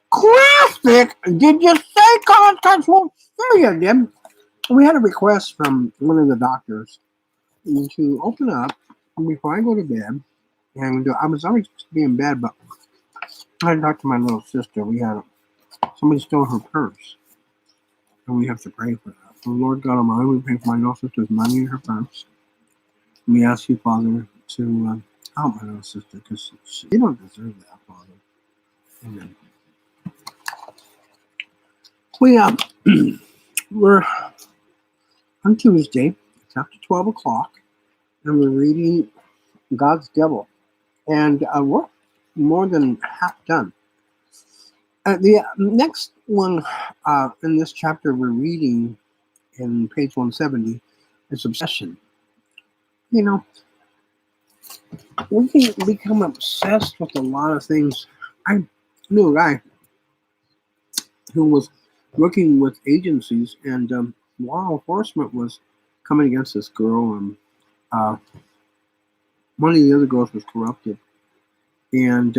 Classic. Did you say contact? Well, there you did. We had a request from one of the doctors to open up before I go to bed. And I was always supposed to be in bed, but I talked to my little sister. We had somebody stole her purse. And we have to pray for that. So Lord God Almighty, we pray for my little sister's money in her purse. We ask you, Father, to help my little sister because she don't deserve that, Father. Amen. We're on Tuesday. It's after 12 o'clock, and we're reading God's Devil. And we're more than half done. The next one in this chapter we're reading in page 170 is obsession. You know, we can become obsessed with a lot of things. I knew a guy who was working with agencies, and law enforcement was coming against this girl, and one of the other girls was corrupted, and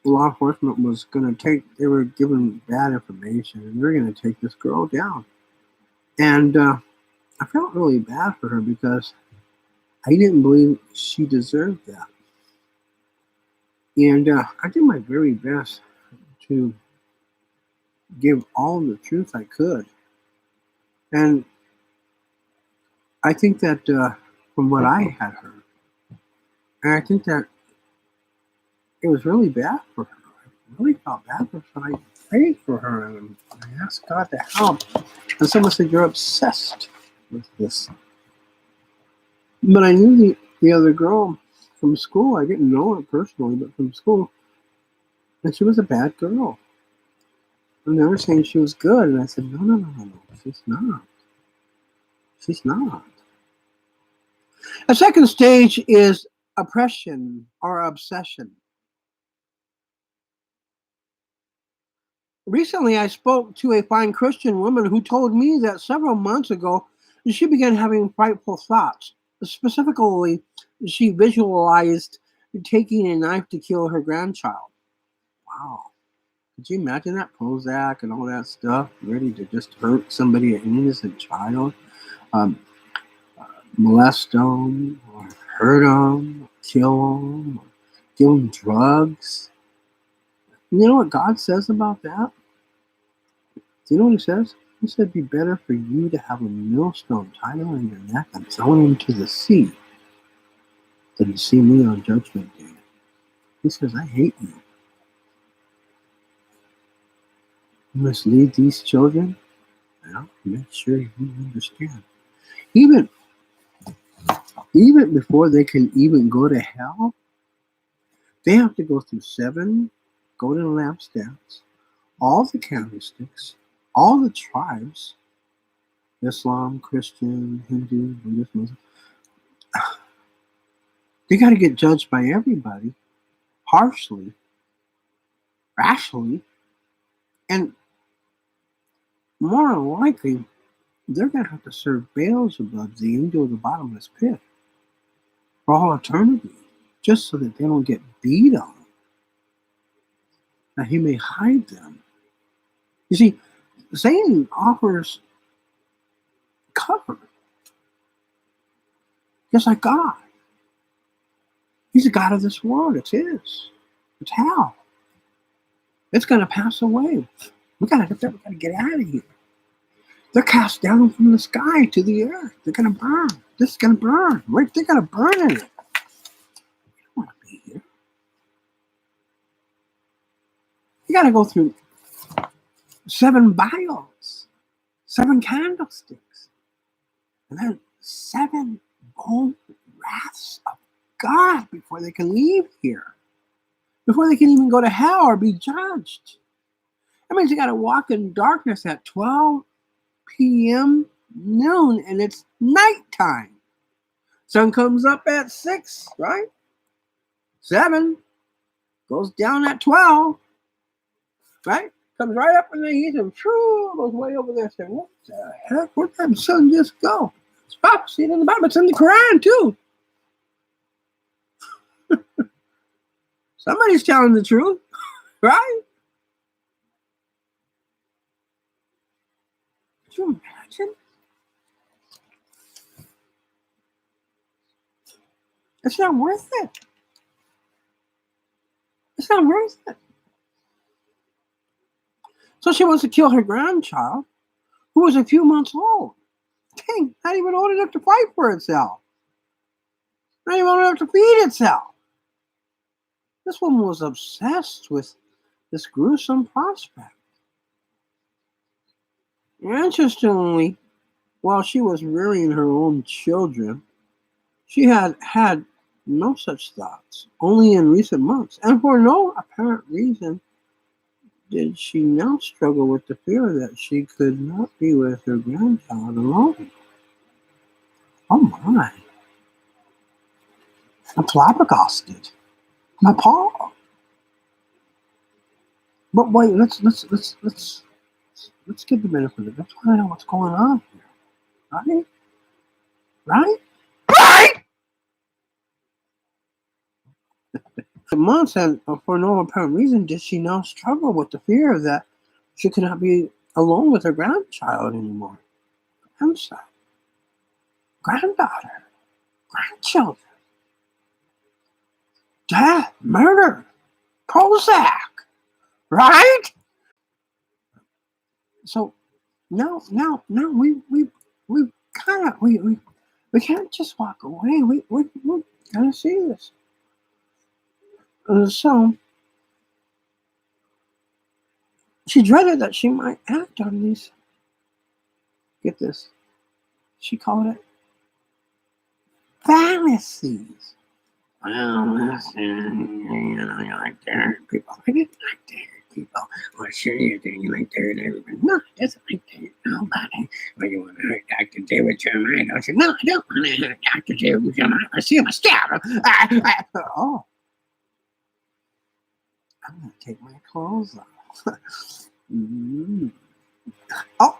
law enforcement was going to they were given bad information, and they were going to take this girl down. And I felt really bad for her because I didn't believe she deserved that. And I did my very best to give all the truth I could. And I think that from what I had heard, and I think that it was really bad for her. I really felt bad for her. I prayed for her and I asked God to help. And someone said, "You're obsessed with this." But I knew the other girl from school. I didn't know her personally, but from school. And she was a bad girl. And they were saying she was good. And I said, no, she's not. She's not. A second stage is oppression or obsession. Recently, I spoke to a fine Christian woman who told me that several months ago, she began having frightful thoughts. Specifically, she visualized taking a knife to kill her grandchild. Wow. Could you imagine that? Prozac and all that stuff, ready to just hurt somebody, an innocent child, molest them, or hurt them, or kill them, or give them drugs. You know what God says about that? Do you know what he says? He said, it'd be better for you to have a millstone tied around your neck and thrown into the sea than to see me on Judgment Day. He says, I hate you. You must lead these children. Well, make sure you understand. Even before they can even go to hell, they have to go through 7 golden lampstands, all the candlesticks, all the tribes, Islam, Christian, Hindu, Buddhist, Muslim. They got to get judged by everybody, harshly, rashly, and more than likely, they're going to have to serve Beelzebub, the angel of the bottomless pit, for all eternity, just so that they don't get beat on, that he may hide them. You see, Satan offers cover, just like God. He's the God of this world. It's his. It's hell. It's going to pass away. We got to get out of here. They're cast down from the sky to the earth. They're going to burn. This is going to burn. They're going to burn in it. You don't want to be here. You got to go through 7 vials, 7 candlesticks, and then 7 bold wraths of God before they can leave here, before they can even go to hell or be judged. That means you got to walk in darkness at 12 p.m. noon, and it's nighttime. Sun comes up at 6, right? 7 goes down at 12, right? Comes right up in the east and goes way over there. Saying, what the heck? Where'd that sun just go? It's prophecy in the Bible. It's in the Quran too. Somebody's telling the truth, right? Could you imagine? It's not worth it. It's not worth it. So she wants to kill her grandchild, who was a few months old. Dang, not even old enough to fight for itself. Not even old enough to feed itself. This woman was obsessed with this gruesome prospect. Interestingly, while she was rearing her own children, she had had no such thoughts, only in recent months, and for no apparent reason did she now struggle with the fear that she could not be with her grandchild alone. Oh my. I'm flabbergasted. I'm appalled. But wait, let's give the benefit of it. Let's find out what's going on here. Right? Right? Right! For months, and for no apparent reason, did she now struggle with the fear that she could not be alone with her grandchild anymore. Grandson, granddaughter, grandchildren, death, murder, Prozac, right? So now we can't just walk away. We gotta see this. So she dreaded that she might act on these. Get this. She called it fantasies. Well, you like to hurt people. I didn't like to hurt people. Well, sure you do. You like to hurt everybody. No, I doesn't like to hurt nobody. But you want to hurt Dr. David Jeremiah, don't you? No, I don't want to hurt Dr. David Jeremiah. I see him, I stab him. Oh. I'm going to take my clothes off. Oh.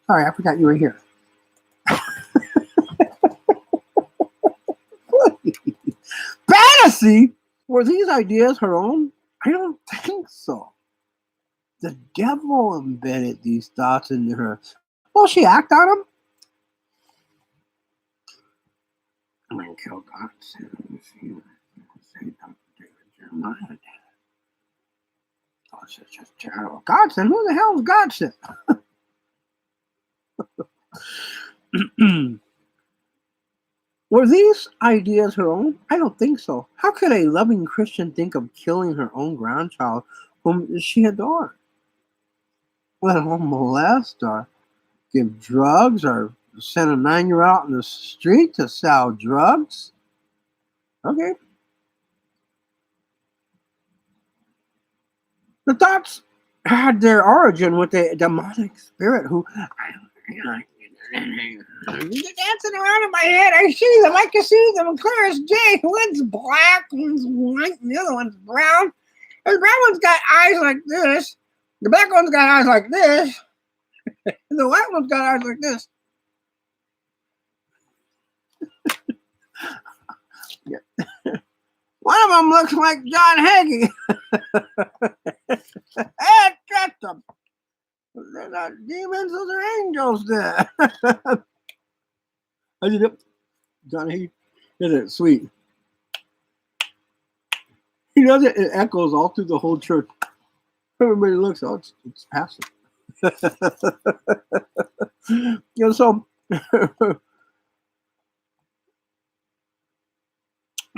Sorry, I forgot you were here. Fantasy? Were these ideas her own? I don't think so. The devil embedded these thoughts into her. Will she act on them? I'm going to kill God. Say Dr. David Jeremiah. Oh, it's just terrible. Godson? Who the hell is Godson? Were these ideas her own? I don't think so. How could a loving Christian think of killing her own grandchild whom she adored? Let alone molest or give drugs or send a 9-year-old out in the street to sell drugs? Okay. The thoughts had their origin with a demonic spirit who dancing around in my head. I see them. I can see them clear as day. One's black, one's white, and the other one's brown. The brown one's got eyes like this. The black one's got eyes like this. And the white one's got eyes like this. One of them looks like John Hagee. Hey, trust them. They're not demons, those are angels there. I did it. John Hagee. Isn't it sweet? He does it, it echoes all through the whole church. Everybody looks, oh, it's passive. So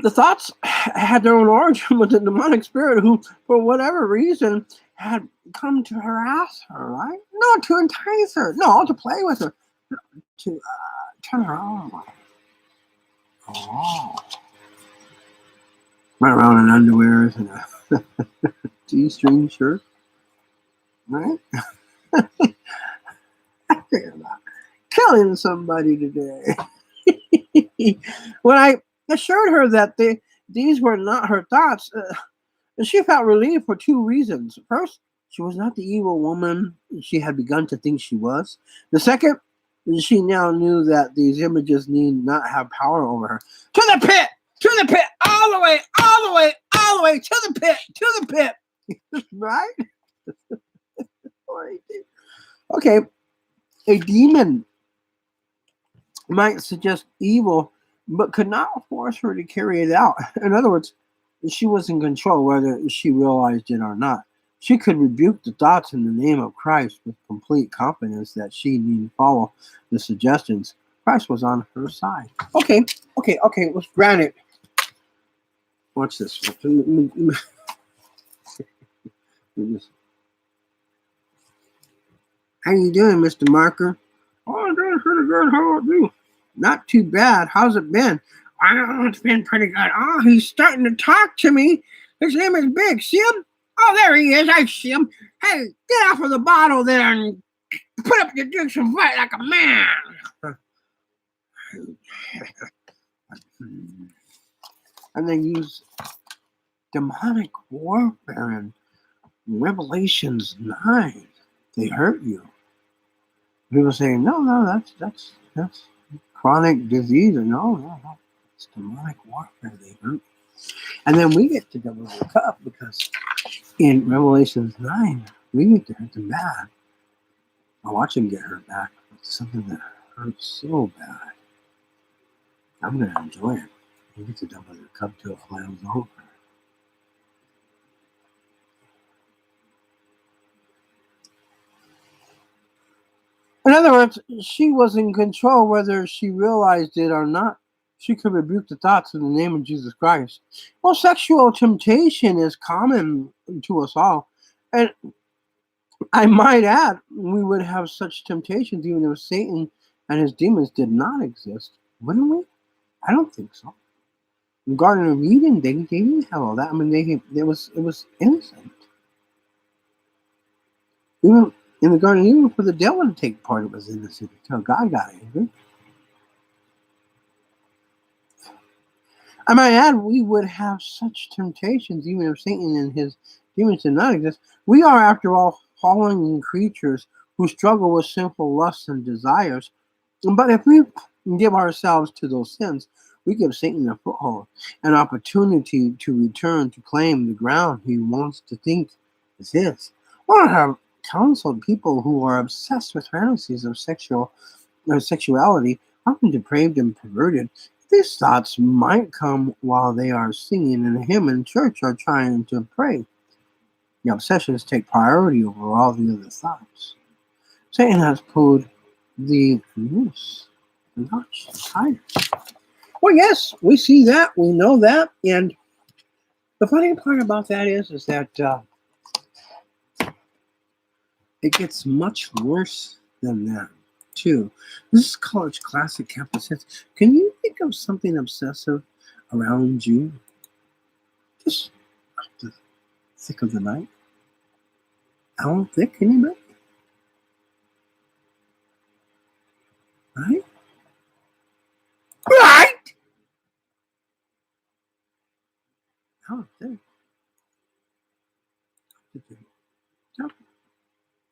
the thoughts had their own origin with the demonic spirit who, for whatever reason, had come to harass her, right? No, to entice her. No, to play with her. To turn her on. Oh. Run around in underwear and a G-string shirt. Right? I think about killing somebody today. When I assured her that these were not her thoughts, she felt relieved for two reasons. First, she was not the evil woman she had begun to think she was. The second, she now knew that these images need not have power over her. To the pit! To the pit, all the way, all the way, all the way, to the pit, to the pit. Right? Okay, a demon might suggest evil, but could not force her to carry it out. In other words, she was in control whether she realized it or not. She could rebuke the thoughts in the name of Christ with complete confidence that she needn't follow the suggestions. Christ was on her side. Okay, let's grant it. Watch this. How you doing, Mr. Marker? Oh, I'm doing pretty good. How about you? Not too bad. How's it been? I don't know. It's been pretty good. Oh, he's starting to talk to me. His name is Big. See him? Oh, there he is. I see him. Hey, get off of the bottle there and put up your dukes and fight like a man. And they use demonic warfare in Revelations 9. They hurt you. People say, no, that's chronic disease. No. It's demonic warfare. They hurt. And then we get to double the cup because in Revelations 9, we get to hurt them bad. I watch them get hurt back. It's something that hurts so bad. I'm going to enjoy it. We get to double the cup till it flams over. In other words, she was in control whether she realized it or not. She could rebuke the thoughts in the name of Jesus Christ. Well, sexual temptation is common to us all. And I might add, we would have such temptations even if Satan and his demons did not exist. Wouldn't we? I don't think so. In the Garden of Eden, they didn't have all that. I mean, it was innocent. Even in the Garden of Eden, for the devil to take part, it was innocent until God got angry. I might add, we would have such temptations even if Satan and his demons did not exist. We are, after all, fallen creatures who struggle with sinful lusts and desires. But if we give ourselves to those sins, we give Satan a foothold, an opportunity to return to claim the ground he wants to think is his. I have counseled people who are obsessed with fantasies of sexuality, often depraved and perverted. These thoughts might come while they are singing in a hymn in church or trying to pray. The obsessions take priority over all the other thoughts. Satan has pulled the noose notch higher. Well, yes, we see that, we know that, and the funny part about that is that it gets much worse than that, too. This is college classic campus hits. Can you think of something obsessive around you? Just off the thick of the night? How thick, anybody? Right? Right! How thick?